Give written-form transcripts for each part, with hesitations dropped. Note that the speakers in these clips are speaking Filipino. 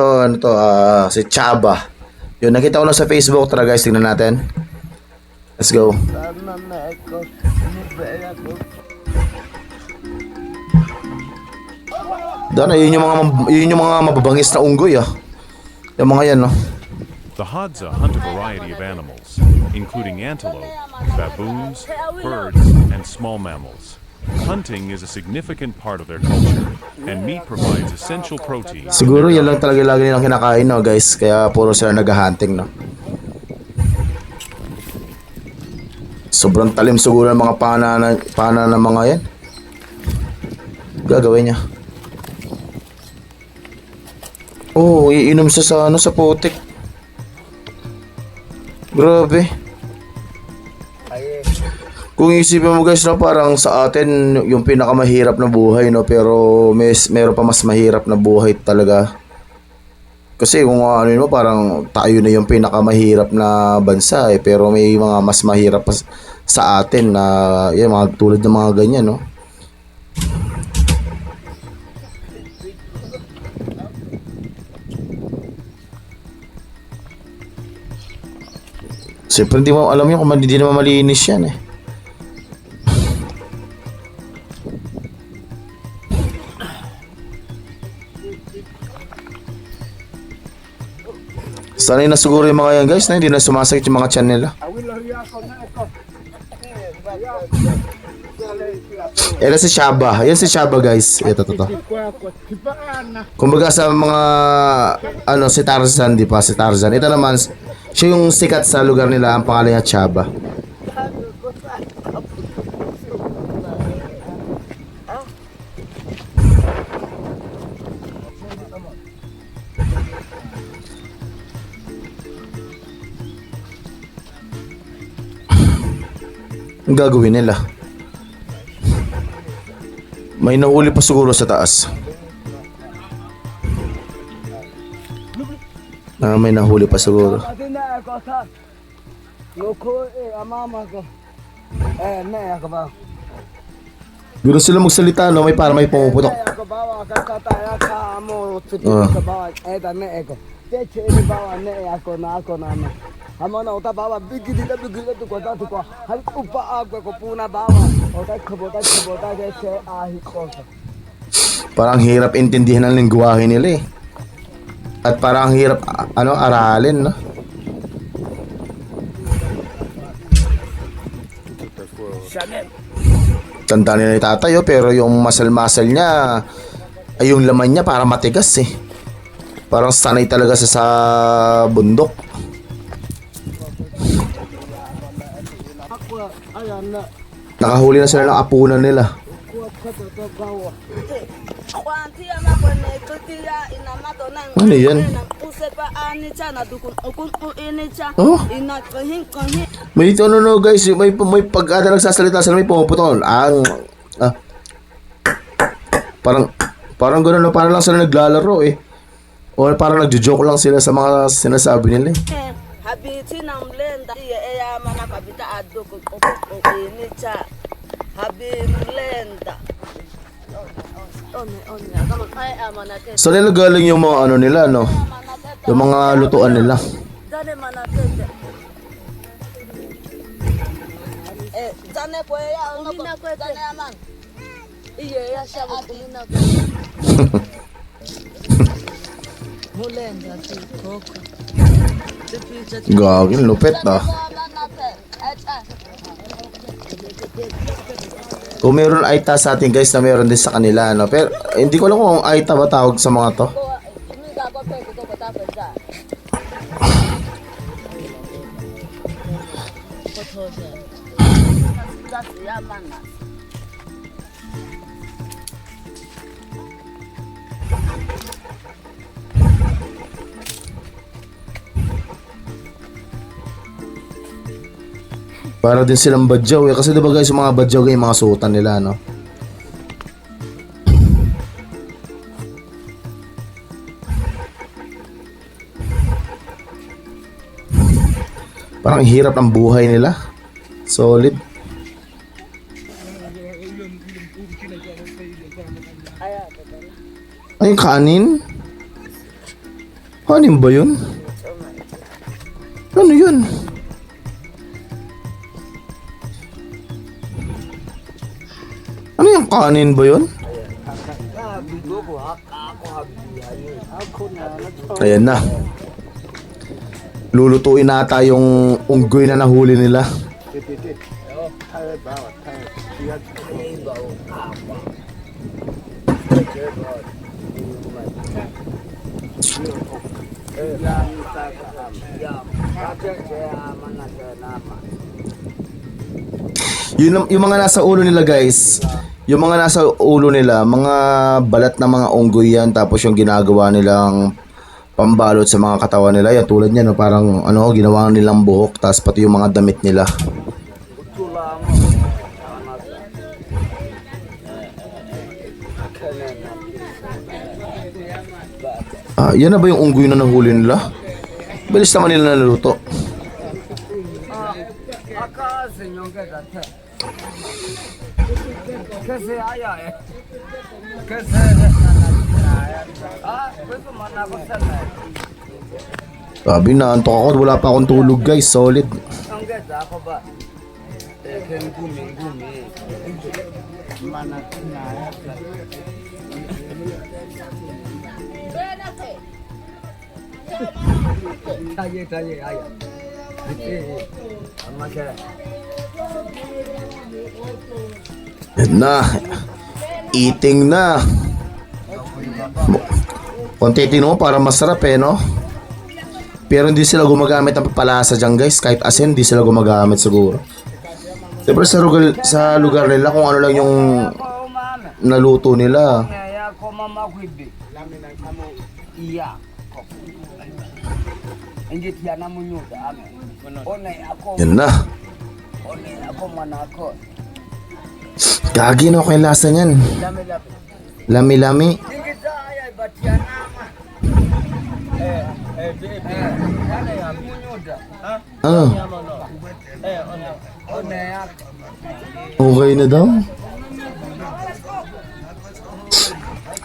Ano to, si Chaba. Yun, nakita ko lang sa Facebook. Tara guys, tingnan natin. Let's go. Dana, yun yung mga mababangis na unggoy ah. Yung mga yan, no? The Hadza hunt a variety of animals, including antelope, baboons, birds, and small mammals. Hunting is a significant part of their culture, and meat provides essential protein. Siguro yan lang talaga lagi nilang kinakain, no, guys. Kaya puro sila nag-hunting, no? Sobrang talim siguro ng mga pana ng mga yan. Gagawin niya. Oh, iinom siya sa sa putik. Grabe. Kung isipin mo guys na parang sa atin yung pinakamahirap na buhay, no, pero meron pa mas mahirap na buhay talaga. Kasi kung ano mo parang tayo na yung pinakamahirap na bansa pero may mga mas mahirap pa sa atin na yan, mga tulad ng mga ganyan, no. Siyempre hindi mo alam yun kung hindi naman malinis yan eh. Sanay na siguro yung mga yan guys na hindi na sumasakit yung mga tiyan nila. Yan si Shaba. Yan si Shaba guys. Ito. Kumbaga sa mga si Tarzan, di pa si Tarzan. Ito naman siya yung sikat sa lugar nila, ang pangalan niya Shaba. Ang gagawin nila? May nahuli pa siguro sa taas. May nahuli pa siguro. Guro sila magsalita, no? May para may pumuputok. Parang hirap intindihan ang lingwahe nila eh. At parang hirap aralin, no? Tanda nila ni tatay, pero yung masal-masal niya ay yung laman niya para matigas eh. Parang sanay talaga sa bundok. Nakahuli na sila ng apunan nila. Ano yan? Oh? May guys, may pag nagsasalita sila, may pumuputol. Parang gano'n na, parang lang sila naglalaro eh. O parang nagjo-joke lang sila sa mga sinasabi nila eh. So nilagaling yung mga nila, no? Yung mga lutuan nila. Gagawin, lupit ah. Kung meron Aita sa atin guys na meron din sa kanila, no? Pero hindi ko alam kung Aita ba tawag sa mga to. Para din silang badyaw eh. Kasi diba guys, yung mga badyaw yung mga suotan nila, no? Parang hirap ang buhay nila. Solid. Ay, kanin? Kanin ba yun? Ano yun? Ano yung kanin ba yun? Ayan na. Lulutuin nata yung unggoy na nahuli nila. Yung mga nasa ulo nila guys, yung mga nasa ulo nila, mga balat na mga unggoy yan, tapos yung ginagawa nilang pambalot sa mga katawan nila, yan tulad niyan, no, parang ano, ginawa nilang buhok, tapos pati yung mga damit nila. Yan na ba yung unggoy na nahuli nila? Bilis naman nila naluto. कैसे आया है कैसे कोई मना बसल है Sabi na, antok ako, wala pa akong tulog guys, solid. संगे जाको बा देखन घूमे घूमे मना नाया ताये आया अम्मा क्या Yan na. Eating na. Kung titino mo, parang masarap eh, no? Pero hindi sila gumagamit ng papalasa dyan guys. Kahit asin, hindi sila gumagamit siguro. Siyempre sa lugar nila, kung ano lang yung naluto nila. या को मम्मा कोई भी iya ingi tiana munyuda ame one ako Yan na. one ako manako Gagi na ako yung lasa niyan. lame lame Lami-lami. ingi saya batiana ama yana ya munyuda ha Ah, one ako okay na daw.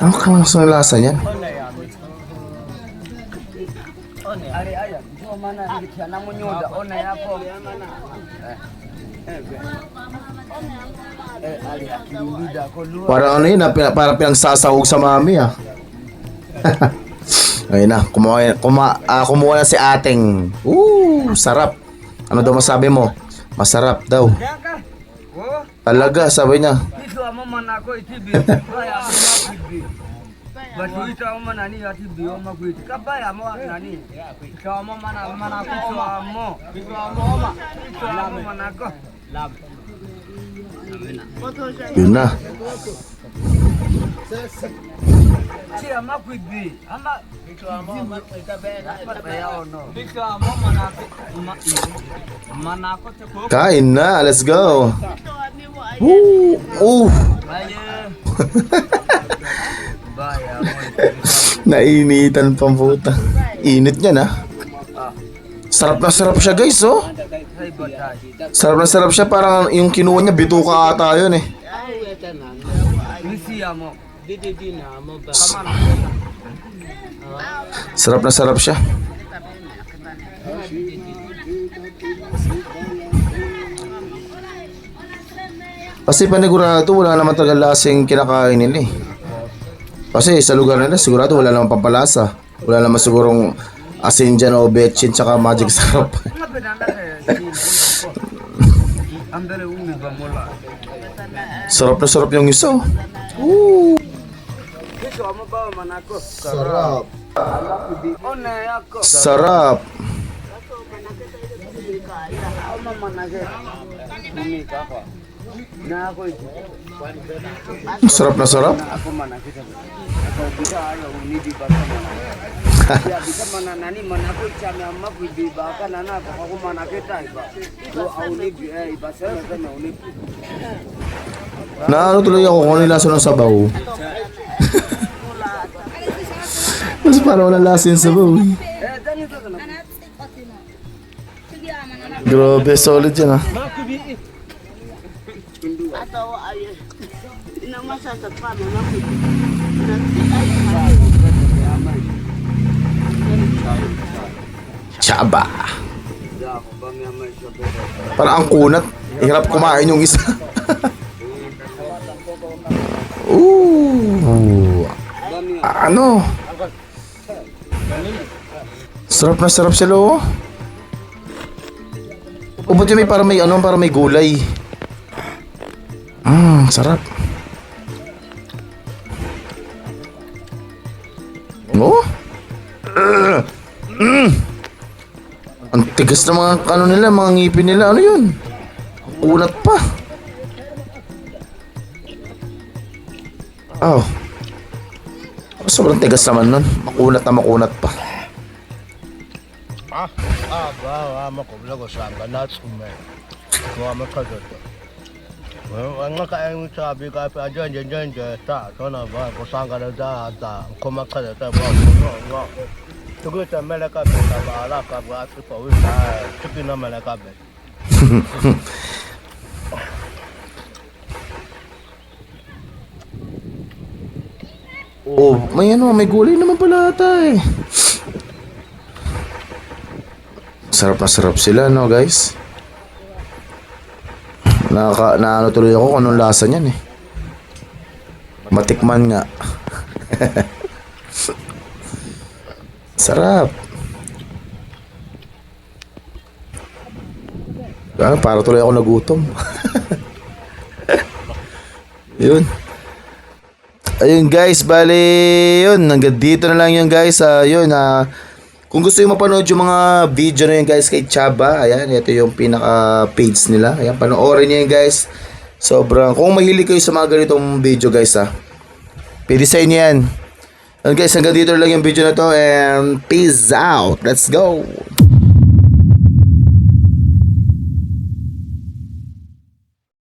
Ano kang sa lasa niyan? ari aya jo mana ingi tiana munyuda one ako ali akilida ko luwa Parang ano yun, parang pinagsasahog sa mami ah. Ayun na, kumuha na si ating. Sarap. Ano daw masabi mo? Masarap daw. Kaka, oh, Talaga, sabi niya. itu ama mana ko itibi, baya ama itibi. Batu itu ama nani itibi ama ko itibi. Kabaya ama nani. Itu ama mana ko itu ama. Itu ama mana ko. Lab. Yun na. Si ama ko itibi. Ama itu ama itibi. Baya ono. Itu ama mana ko. Mana ko te ko. Kain na, let's go. Woo! Baya. Baya mo itibi. Nainitan pang puta. Init niya na. Sarap na sarap siya guys, oh. Say batay. Sarap na sarap siya, parang yung kinuha niya, bituka ata yun eh. Misi amo. Kamana. Sarap na sarap siya. Kasi panigurado, wala naman talaga lasing kinakain nila eh. Kasi sa lugar nila, sigurado wala naman pampalasa. Wala naman sigurong asin dyan o betchin tsaka magic sarap. Andale umi ba mola. Sarap na sarap yung isa. Ito amo ba manako? Sarap. One ako. Sarap. Amo manake. Umi ka pa. Na ako ito. Sarap na sarap. Ako manake. Ako bisa ayo uni di bata manake. Ya bisa mana nani manako chame amma ku di ba ka nana ako manake tai ba. Ko uni di iba sa na uni. Naano tuloy ako kung ano yung lasa ng sabaw. Mas parang walang lasa yung sabaw eh. Dani to na. Grabe, solid yan ah. Atau ayah ina masa tepat Chaba. Ya, ako ba may sabi ko. Parang ang kunat. Hirap kumain yung isa. Ooh. Ano? Sarap na sarap sila oh. O buti may para may ano, para may gulay. Sarap. Oh? Ang tigas ng mga ano nila, mga ngipin nila. Ano yun? Unat pa. Oh. Sobrang tigas naman nun. Makunat na makunat pa. Ama kubla ko sanga natsume. Ko ama kadoto. Ang makain sabi ka pa jan ta tona ba ko sanga da ko makada ba. Tugu ta malaka ba ala ka ba at ko wi ta tuki na malaka ba. Oh, may ano, may gulay naman pala ata eh. Sarap na sarap sila, no guys? Naano tuloy ako kung anong lasa niyan eh. Matikman nga. Sarap. Para tuloy ako nagutom. Yun. Ayun guys, bali yun, hanggang dito na lang yun guys. Yun, kung gusto nyo mapanood yung mga video na yun guys kay Chaba, ayan, ito yung pinaka page nila. Ayan, panoorin nyo yun guys. Sobrang, kung mahilig kayo sa mga ganitong video guys pwede sa inyo yan. Ayun guys, hanggang dito na lang yung video na to and peace out. Let's go!